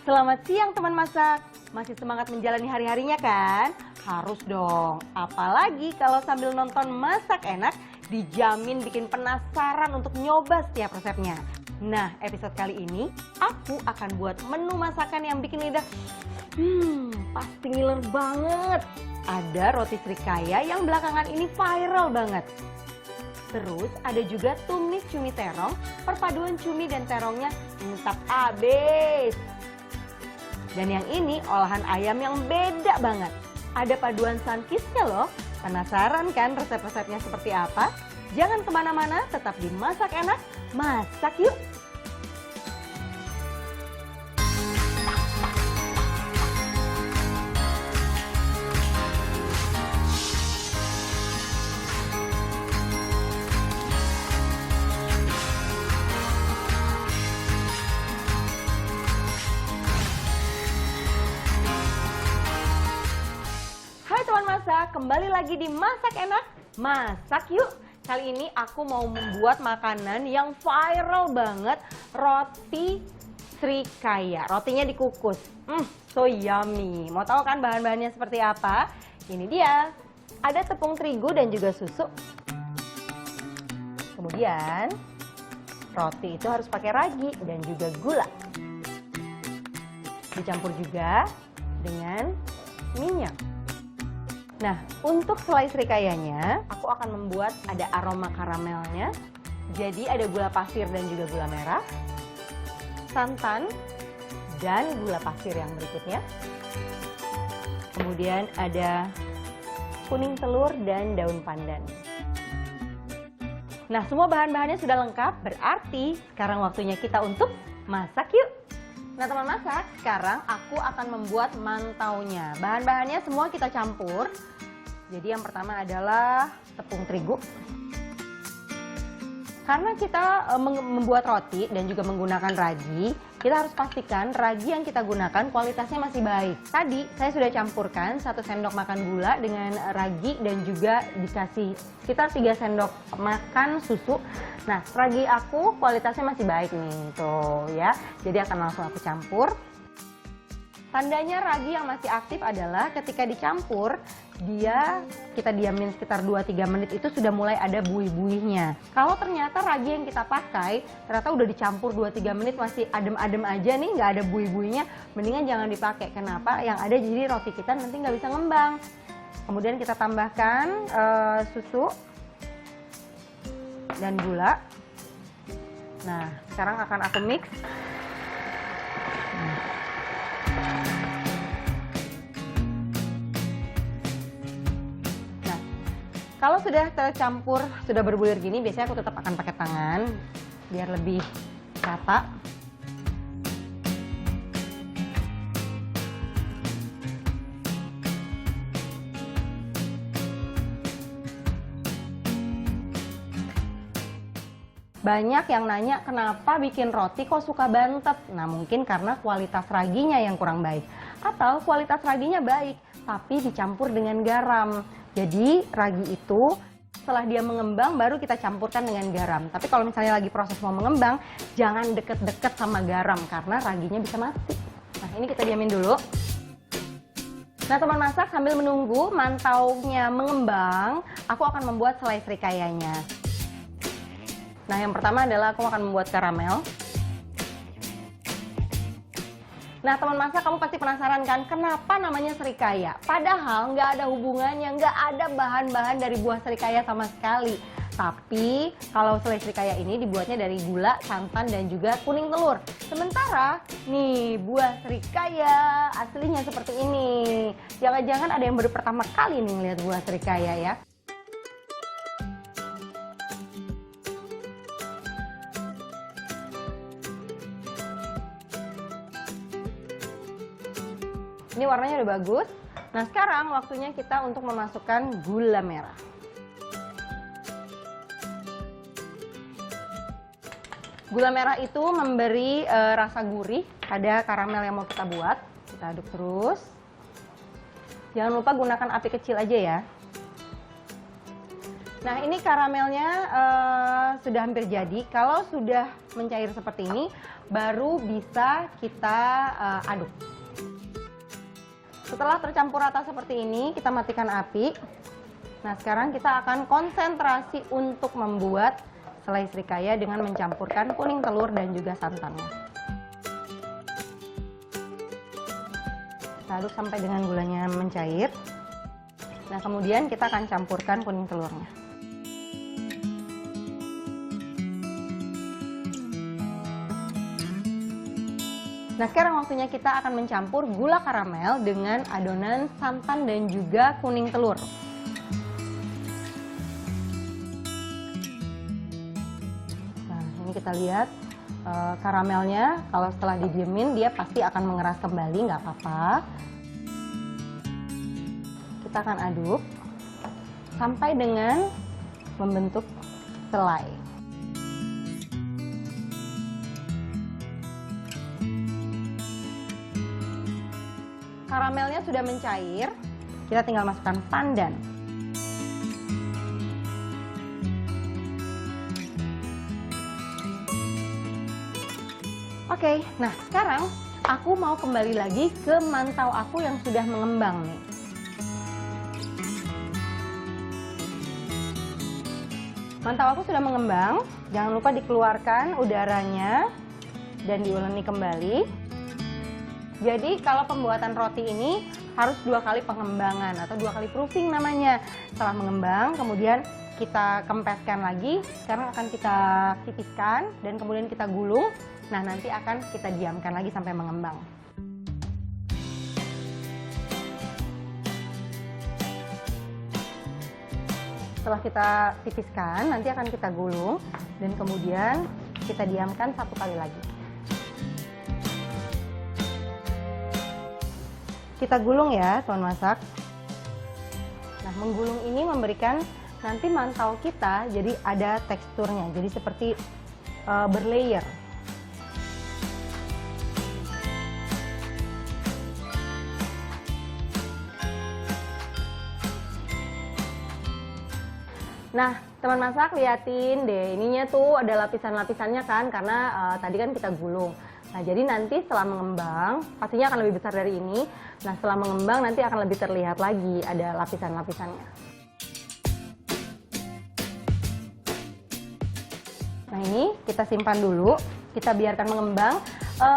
Selamat siang teman masak. Masih semangat menjalani hari-harinya kan? Harus dong. Apalagi kalau sambil nonton masak enak, dijamin bikin penasaran untuk nyoba setiap resepnya. Nah, episode kali ini aku akan buat menu masakan yang bikin lidah pasti ngiler banget. Ada roti srikaya yang belakangan ini viral banget. Terus ada juga tumis cumi terong, perpaduan cumi dan terongnya mantap abis. Dan yang ini olahan ayam yang beda banget. Ada paduan sunkissnya loh. Penasaran kan resep-resepnya seperti apa? Jangan kemana-mana, tetap di Masak Enak, masak yuk! Hai teman masak, kembali lagi di Masak Enak, masak yuk! Kali ini aku mau membuat makanan yang viral banget, roti srikaya. Rotinya dikukus, so yummy. Mau tahu kan bahan-bahannya seperti apa? Ini dia, ada tepung terigu dan juga susu. Kemudian roti itu harus pakai ragi dan juga gula. Dicampur juga dengan minyak. Nah, untuk selai srikayanya, aku akan membuat ada aroma karamelnya. Jadi ada gula pasir dan juga gula merah, santan, dan gula pasir yang berikutnya. Kemudian ada kuning telur dan daun pandan. Nah, semua bahan-bahannya sudah lengkap, berarti sekarang waktunya kita untuk masak yuk! Nah teman masak, sekarang aku akan membuat mantaunya. Bahan-bahannya semua kita campur. Jadi yang pertama adalah tepung terigu. Karena kita membuat roti dan juga menggunakan ragi, kita harus pastikan ragi yang kita gunakan kualitasnya masih baik. Tadi saya sudah campurkan 1 sendok makan gula dengan ragi dan juga dikasih sekitar 3 sendok makan susu. Nah, ragi aku kualitasnya masih baik nih, tuh ya. Jadi akan langsung aku campur. Tandanya ragi yang masih aktif adalah ketika dicampur, kita diamin sekitar 2-3 menit itu sudah mulai ada buih-buihnya. Kalau ternyata ragi yang kita pakai, ternyata udah dicampur 2-3 menit masih adem-adem aja nih, nggak ada buih-buihnya, mendingan jangan dipakai. Kenapa? Yang ada jadi roti kita nanti nggak bisa ngembang. Kemudian kita tambahkan susu dan gula. Nah, sekarang akan aku mix. Nah, kalau sudah tercampur, sudah berbulir gini, biasanya aku tetap akan pakai tangan biar lebih rata. Banyak yang nanya kenapa bikin roti kok suka bantet. Nah mungkin karena kualitas raginya yang kurang baik. Atau kualitas raginya baik, tapi dicampur dengan garam. Jadi ragi itu setelah dia mengembang baru kita campurkan dengan garam. Tapi kalau misalnya lagi proses mau mengembang, jangan deket-deket sama garam karena raginya bisa mati. Nah ini kita diamin dulu. Nah teman masak, sambil menunggu mantaunya mengembang, aku akan membuat selai srikayanya. Nah, yang pertama adalah aku akan membuat karamel. Nah, teman masak, kamu pasti penasaran kan, kenapa namanya srikaya? Padahal nggak ada hubungannya, nggak ada bahan-bahan dari buah srikaya sama sekali. Tapi, kalau selai srikaya ini dibuatnya dari gula, santan, dan juga kuning telur. Sementara, nih, buah srikaya aslinya seperti ini. Jangan-jangan ada yang baru pertama kali nih ngeliat buah srikaya ya. Ini warnanya udah bagus. Nah sekarang waktunya kita untuk memasukkan gula merah. Gula merah itu memberi rasa gurih pada karamel yang mau kita buat. Kita aduk terus. Jangan lupa gunakan api kecil aja ya. Nah ini karamelnya sudah hampir jadi. Kalau sudah mencair seperti ini, baru bisa kita aduk. Setelah tercampur rata seperti ini, kita matikan api. Nah, sekarang kita akan konsentrasi untuk membuat selai srikaya dengan mencampurkan kuning telur dan juga santannya. Kita aduk sampai dengan gulanya mencair. Nah, kemudian kita akan campurkan kuning telurnya. Nah, sekarang waktunya kita akan mencampur gula karamel dengan adonan santan dan juga kuning telur. Nah, ini kita lihat karamelnya, kalau setelah didiemin dia pasti akan mengeras kembali, nggak apa-apa. Kita akan aduk sampai dengan membentuk selai. Karamelnya sudah mencair, kita tinggal masukkan pandan. Oke, nah sekarang aku mau kembali lagi ke mantau aku yang sudah mengembang nih. Mantau aku sudah mengembang, jangan lupa dikeluarkan udaranya dan diuleni kembali. Jadi kalau pembuatan roti ini harus 2 kali pengembangan atau 2 kali proofing namanya. Setelah mengembang, kemudian kita kempeskan lagi. Sekarang akan kita tipiskan dan kemudian kita gulung. Nah, nanti akan kita diamkan lagi sampai mengembang. Setelah kita tipiskan, nanti akan kita gulung dan kemudian kita diamkan 1 kali lagi. Kita gulung ya, teman masak. Nah, menggulung ini memberikan nanti mantau kita jadi ada teksturnya, jadi seperti berlayer. Nah, teman masak liatin deh, ininya tuh ada lapisan-lapisannya kan, karena tadi kan kita gulung. Nah, jadi nanti setelah mengembang, pastinya akan lebih besar dari ini. Nah, setelah mengembang nanti akan lebih terlihat lagi ada lapisan-lapisannya. Nah, ini kita simpan dulu, kita biarkan mengembang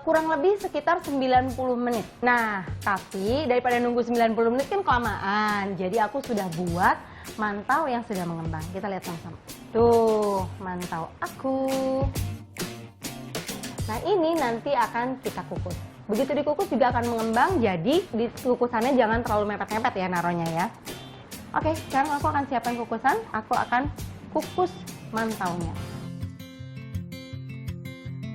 kurang lebih sekitar 90 menit. Nah, tapi daripada nunggu 90 menit kan kelamaan. Jadi aku sudah buat mantau yang sudah mengembang. Kita lihat sama-sama. Tuh, mantau aku. Nah, ini nanti akan kita kukus. Begitu dikukus juga akan mengembang, jadi di kukusannya jangan terlalu mepet-mepet ya naronya ya. Oke, sekarang aku akan siapkan kukusan, aku akan kukus mantaunya.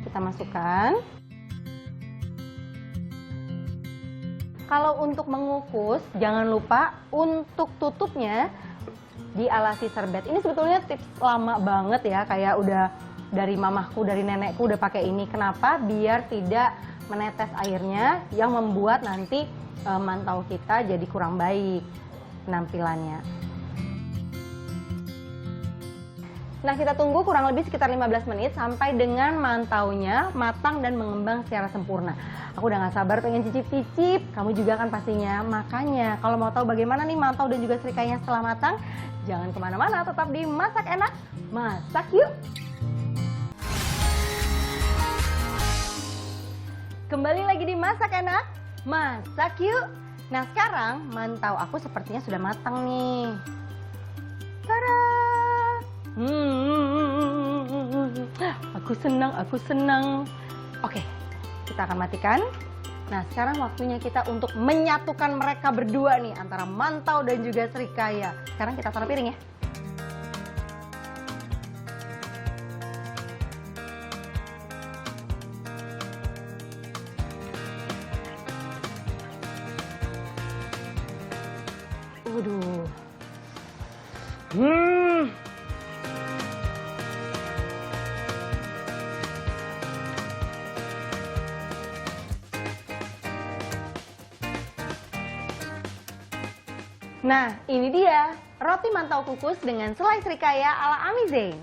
Kita masukkan. Kalau untuk mengukus, jangan lupa untuk tutupnya dialasi serbet. Ini sebetulnya tips lama banget ya, kayak udah dari mamahku, dari nenekku udah pakai ini. Kenapa? Biar tidak menetes airnya yang membuat nanti mantau kita jadi kurang baik penampilannya. Nah, kita tunggu kurang lebih sekitar 15 menit sampai dengan mantaunya matang dan mengembang secara sempurna. Aku udah gak sabar pengen cicip-cicip, kamu juga kan pastinya. Makanya kalau mau tahu bagaimana nih mantau dan juga srikayanya setelah matang, jangan kemana-mana, tetap di Masak Enak, masak yuk! Kembali lagi di Masak Enak, masak yuk! Nah, sekarang mantau aku sepertinya sudah matang nih. Tada! Aku senang. Oke, kita akan matikan. Nah, sekarang waktunya kita untuk menyatukan mereka berdua nih, antara mantau dan juga srikaya. Sekarang kita taruh piring ya. Waduh. Nah, ini dia roti mantau kukus dengan selai srikaya ala Ami Zain.